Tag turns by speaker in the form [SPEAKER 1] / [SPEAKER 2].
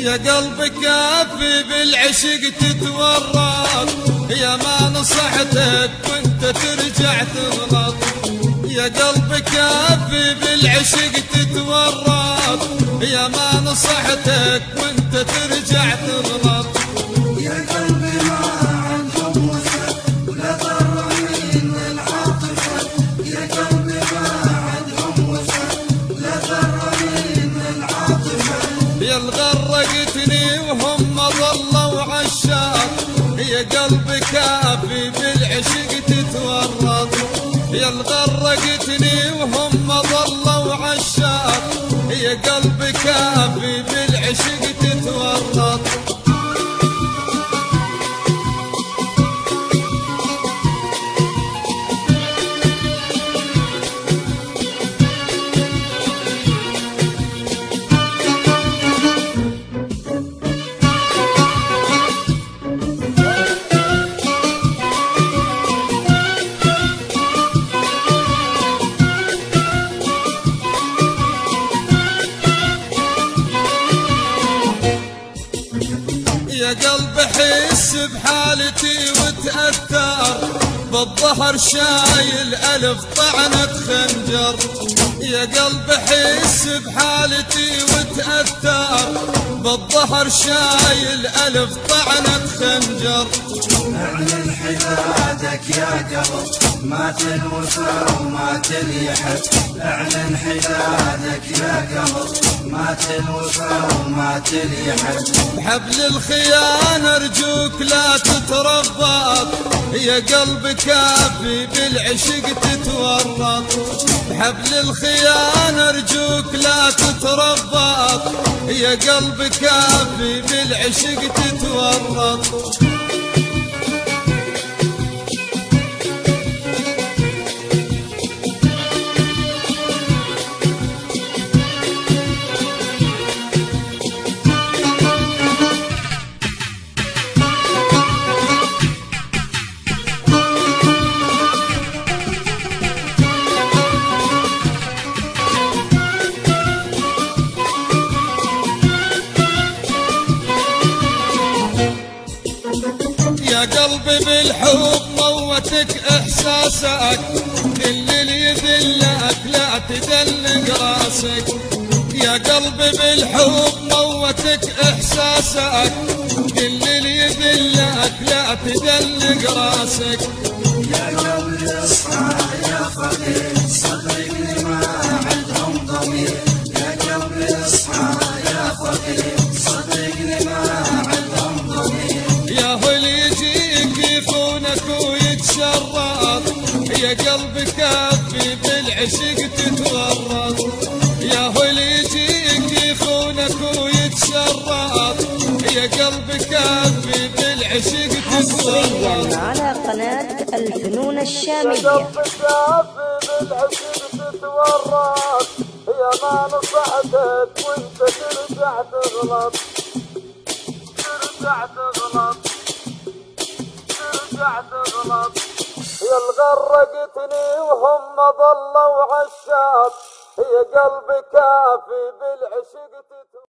[SPEAKER 1] يا قلبي كافي بالعشق تتورط، يا ما نصحتك وانت ترجع تغلط. يا قلبي كافي بالعشق تتورط، يا ما نصحتك وانت ترجع تغلط.
[SPEAKER 2] يا قلبي ما عندهم وفا ولا ضرين العاطفة، يا قلبي ما عندهم وفا ولا ضرين العاطفة.
[SPEAKER 1] يا الغرقتني وهم ظلوا عالشاط، يا قلبي كافي بالعشق تتورط. يا الغرقتني وهم ظلوا عالشاط، يا قلبي كافي بالعشق تتورط. يا قلبي حس بحالتي وتأثر، بالظهر شايل ألف طعنة خنجر. يا قلبي حس بحالتي وتأثر، بالظهر شايل ألف طعنة خنجر.
[SPEAKER 2] اعلن حدادك يا قلب مات الوفا ومات اليحب، اعلن حدادك يا قلب مات الوفا ومات اليحب.
[SPEAKER 1] بحبل الخيانة ارجوك لا تتربط، يا قلبي كافي بالعشق تتورط. بحبل الخيانة ارجوك لا تتربط، يا قلبي كافي بالعشق تتورط. يا قلبي بالحب موتك احساسك، كل اللي يذلك لا تدلق راسك. يا قلبي بالحب موتك احساسك، كل اللي يذلك لا تدلق راسك.
[SPEAKER 2] يا قلبي اصحى يا فقير صدقني ما عندهم ضمير، يا قلبي اصحى يا فقير صدقني ما عندهم ضمير.
[SPEAKER 1] يا هو اللي يجيك يخونك ويتشرط، يا قلبي كافي بالعشق تتورط. يا هو اللي يجيك يخونك ويتشرط، يا قلبي كافي بالعشق تتورط.
[SPEAKER 3] على قناة الفنون الشامية.
[SPEAKER 1] يا قلبي كافي بالعشق تتورط، يا ما نصحتك وانت ترجع تغلط. ترجع تغلط، ترجع تغلط. يا الغرقتني وهم ظلوا عالشاط، يا قلبي كافي بالعشق